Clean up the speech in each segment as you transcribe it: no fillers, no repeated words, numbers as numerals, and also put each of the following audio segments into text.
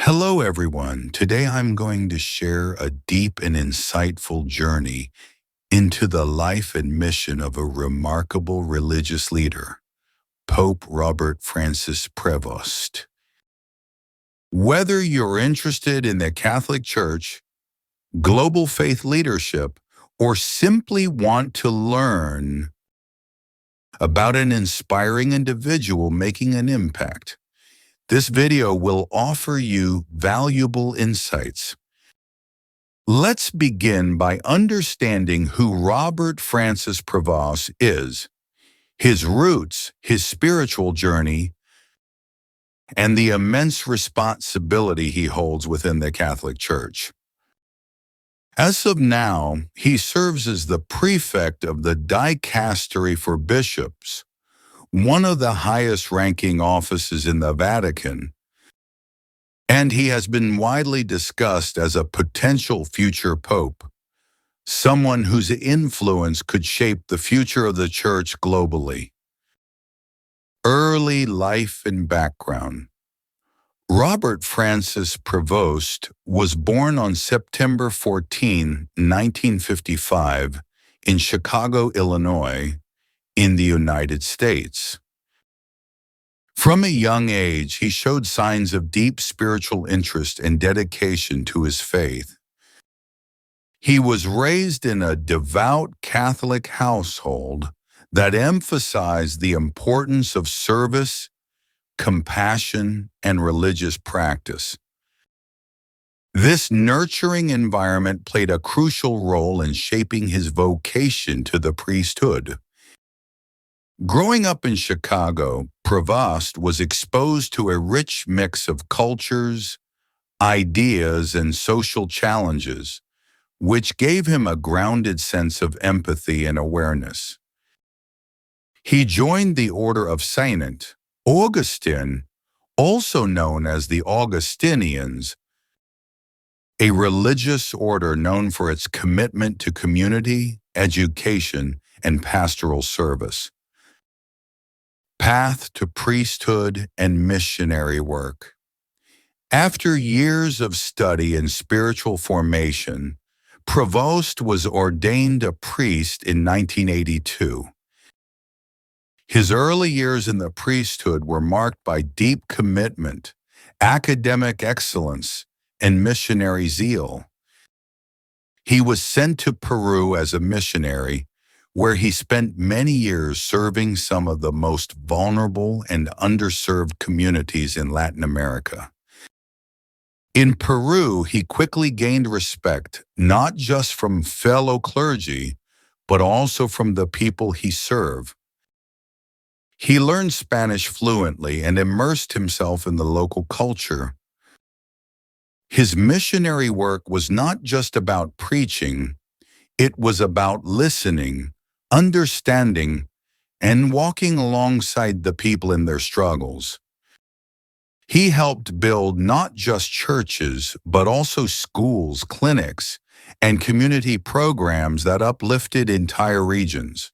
Hello, everyone. Today I'm going to share a deep and insightful journey into the life and mission of a remarkable religious leader, Pope Robert Francis Prevost. Whether you're interested in the Catholic Church, global faith leadership, or simply want to learn about an inspiring individual making an impact, this video will offer you valuable insights. Let's begin by understanding who Robert Francis Prevost is, his roots, his spiritual journey, and the immense responsibility he holds within the Catholic Church. As of now, he serves as the prefect of the dicastery for bishops, one of the highest-ranking offices in the Vatican, and he has been widely discussed as a potential future pope, someone whose influence could shape the future of the Church globally. Early life and background. Robert Francis Prevost was born on September 14, 1955, in Chicago, Illinois, in the United States. From a young age, he showed signs of deep spiritual interest and dedication to his faith. He was raised in a devout Catholic household that emphasized the importance of service, compassion, and religious practice. This nurturing environment played a crucial role in shaping his vocation to the priesthood. Growing up in Chicago, Prevost was exposed to a rich mix of cultures, ideas, and social challenges, which gave him a grounded sense of empathy and awareness. He joined the Order of St. Augustine, also known as the Augustinians, a religious order known for its commitment to community, education, and pastoral service. Path to priesthood and missionary work. After years of study and spiritual formation, Prevost was ordained a priest in 1982. His early years in the priesthood were marked by deep commitment, academic excellence, and missionary zeal. He was sent to Peru as a missionary, where he spent many years serving some of the most vulnerable and underserved communities in Latin America. In Peru, he quickly gained respect, not just from fellow clergy, but also from the people he served. He learned Spanish fluently and immersed himself in the local culture. His missionary work was not just about preaching, it was about listening, understanding, and walking alongside the people in their struggles. He helped build not just churches, but also schools, clinics, and community programs that uplifted entire regions.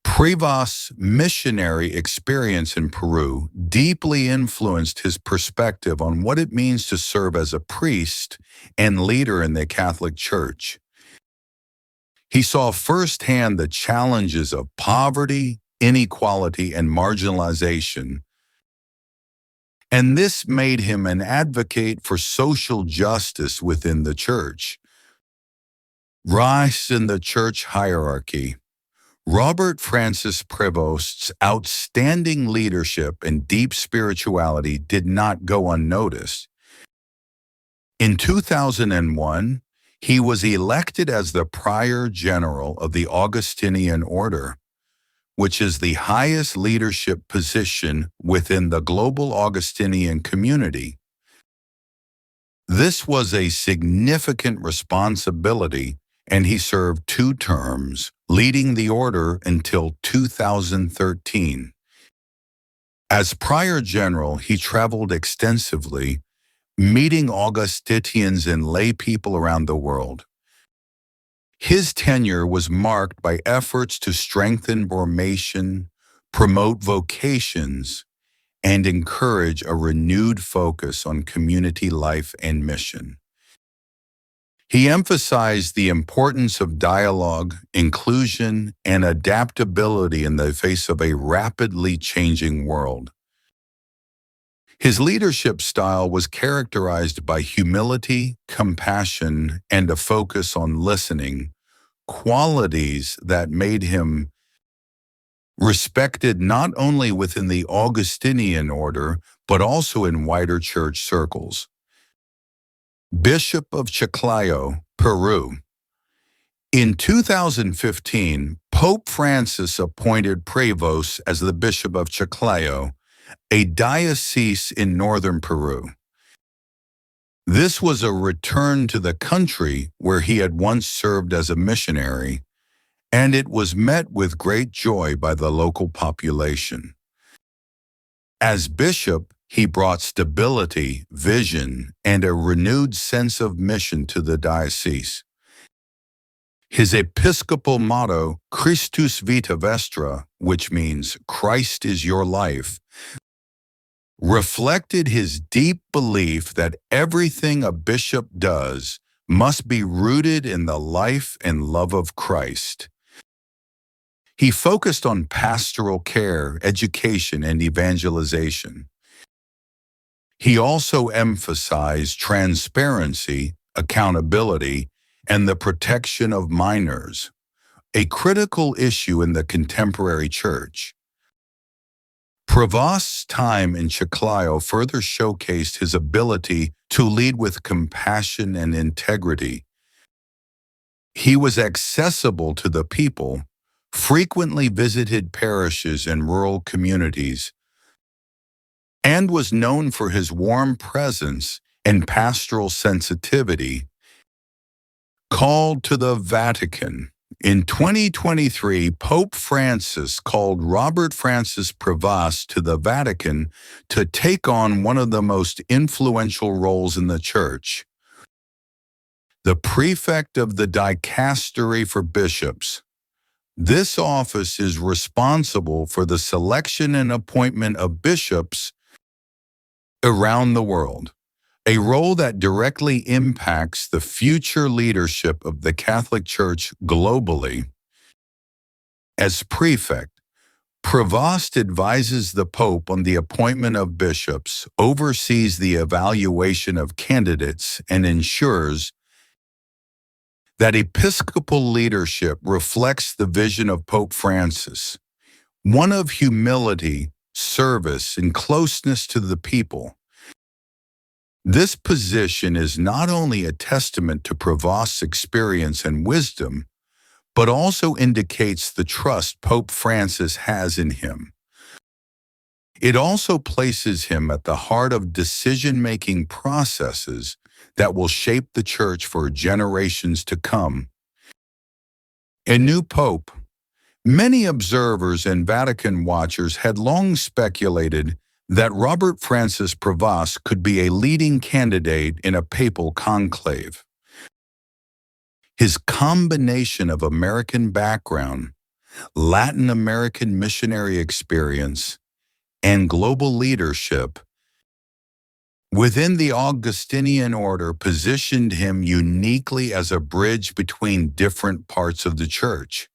Prevost's missionary experience in Peru deeply influenced his perspective on what it means to serve as a priest and leader in the Catholic Church. He saw firsthand the challenges of poverty, inequality, and marginalization, and this made him an advocate for social justice within the Church. Rise in the Church hierarchy. Robert Francis Prevost's outstanding leadership and deep spirituality did not go unnoticed. In 2001, he was elected as the Prior General of the Augustinian Order, which is the highest leadership position within the global Augustinian community. This was a significant responsibility, and he served 2 terms, leading the order until 2013. As Prior General, he traveled extensively, meeting Augustinians and lay people around the world. His tenure was marked by efforts to strengthen formation, promote vocations, and encourage a renewed focus on community life and mission. He emphasized the importance of dialogue, inclusion, and adaptability in the face of a rapidly changing world. His leadership style was characterized by humility, compassion, and a focus on listening, qualities that made him respected not only within the Augustinian order, but also in wider church circles. Bishop of Chiclayo, Peru. In 2015, Pope Francis appointed Prevost as the Bishop of Chiclayo, a diocese in northern Peru. This was a return to the country where he had once served as a missionary, and it was met with great joy by the local population. As bishop, he brought stability, vision, and a renewed sense of mission to the diocese. His episcopal motto, Christus Vita Vestra, which means Christ is your life, reflected his deep belief that everything a bishop does must be rooted in the life and love of Christ. He focused on pastoral care, education, and evangelization. He also emphasized transparency, accountability, and the protection of minors, a critical issue in the contemporary church. Prevost's time in Chiclayo further showcased his ability to lead with compassion and integrity. He was accessible to the people, frequently visited parishes and rural communities, and was known for his warm presence and pastoral sensitivity. Called to the Vatican. In 2023, Pope Francis called Robert Francis Prevost to the Vatican to take on one of the most influential roles in the Church. The prefect of the dicastery for bishops. This office is responsible for the selection and appointment of bishops around the world, a role that directly impacts the future leadership of the Catholic Church globally. As prefect, Prevost advises the Pope on the appointment of bishops, oversees the evaluation of candidates, and ensures that episcopal leadership reflects the vision of Pope Francis, one of humility, service, and closeness to the people. This position is not only a testament to Prevost's experience and wisdom, but also indicates the trust Pope Francis has in him. It also places him at the heart of decision-making processes that will shape the Church for generations to come. A new pope. Many observers and Vatican watchers had long speculated that Robert Francis Prevost could be a leading candidate in a papal conclave. His combination of American background, Latin American missionary experience, and global leadership within the Augustinian order positioned him uniquely as a bridge between different parts of the Church.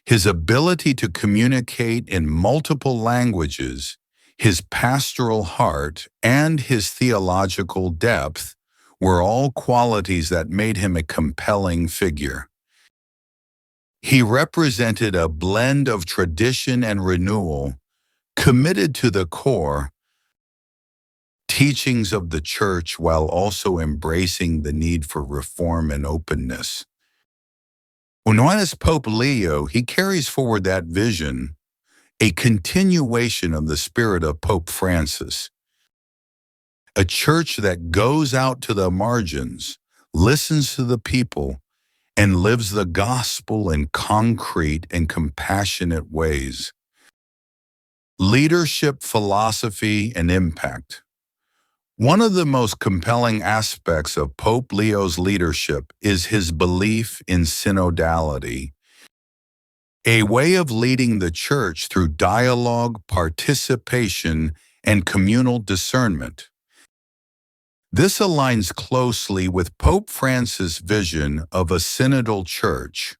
His ability to communicate in multiple languages, his pastoral heart, and his theological depth were all qualities that made him a compelling figure. He represented a blend of tradition and renewal, committed to the core teachings of the Church while also embracing the need for reform and openness. Known as Pope Leo, he carries forward that vision, a continuation of the spirit of Pope Francis. A church that goes out to the margins, listens to the people, and lives the gospel in concrete and compassionate ways. Leadership, philosophy, and impact. One of the most compelling aspects of Pope Leo's leadership is his belief in synodality. a way of leading the church through dialogue, participation, and communal discernment. This aligns closely with Pope Francis' vision of a synodal church,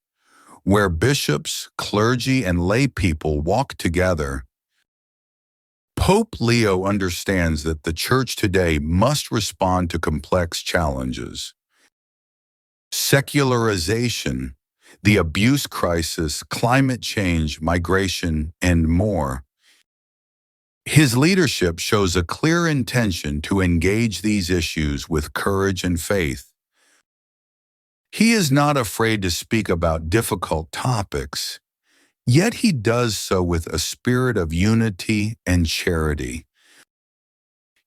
where bishops, clergy, and lay people walk together. Pope Leo understands that the church today must respond to complex challenges. Secularization, the abuse crisis, climate change, migration, and more. His leadership shows a clear intention to engage these issues with courage and faith. He is not afraid to speak about difficult topics, yet he does so with a spirit of unity and charity.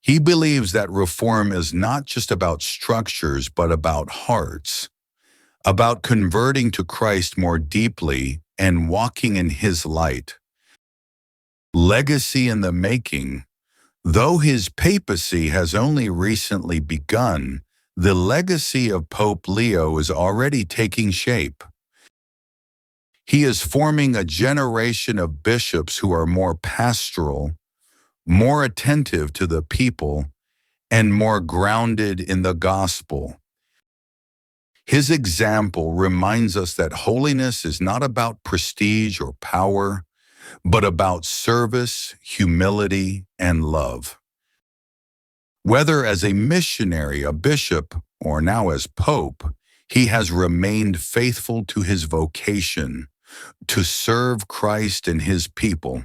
He believes that reform is not just about structures, but about hearts, about converting to Christ more deeply and walking in His light. Legacy in the making. Though his papacy has only recently begun, the legacy of Pope Leo is already taking shape. He is forming a generation of bishops who are more pastoral, more attentive to the people, and more grounded in the gospel. His example reminds us that holiness is not about prestige or power, but about service, humility, and love. Whether as a missionary, a bishop, or now as pope, he has remained faithful to his vocation, to serve Christ and his people.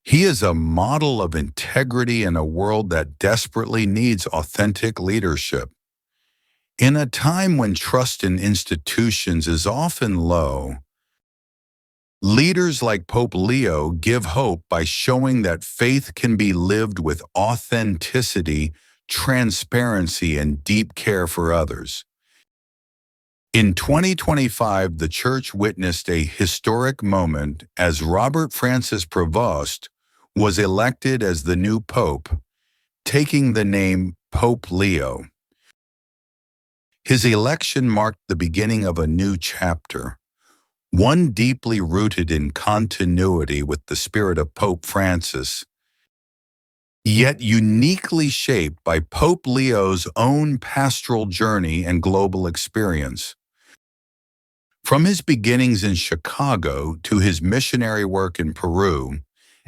He is a model of integrity in a world that desperately needs authentic leadership. In a time when trust in institutions is often low, leaders like Pope Leo give hope by showing that faith can be lived with authenticity, transparency, and deep care for others. In 2025, the Church witnessed a historic moment as Robert Francis Prevost was elected as the new Pope, taking the name Pope Leo. His election marked the beginning of a new chapter, one deeply rooted in continuity with the spirit of Pope Francis, yet uniquely shaped by Pope Leo's own pastoral journey and global experience. From his beginnings in Chicago to his missionary work in Peru,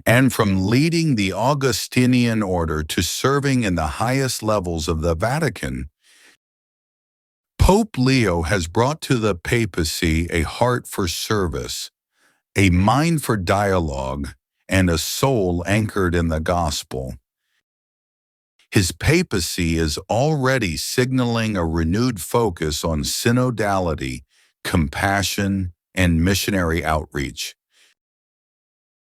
and from leading the Augustinian order to serving in the highest levels of the Vatican, Pope Leo has brought to the papacy a heart for service, a mind for dialogue, and a soul anchored in the gospel. His papacy is already signaling a renewed focus on synodality, compassion, and missionary outreach.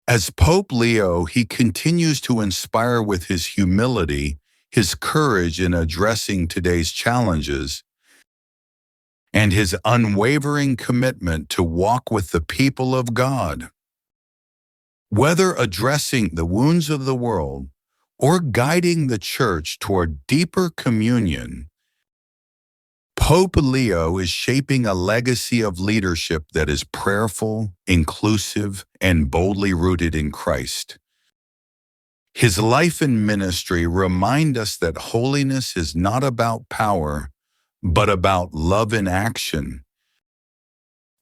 As Pope Leo, he continues to inspire with his humility, his courage in addressing today's challenges, and his unwavering commitment to walk with the people of God. Whether addressing the wounds of the world or guiding the Church toward deeper communion, Pope Leo is shaping a legacy of leadership that is prayerful, inclusive, and boldly rooted in Christ. His life and ministry remind us that holiness is not about power, but about love in action.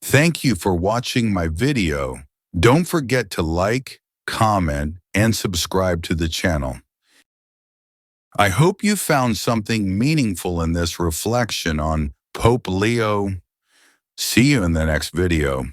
Thank you for watching my video. Don't forget to like, comment, and subscribe to the channel. I hope you found something meaningful in this reflection on Pope Leo. See you in the next video.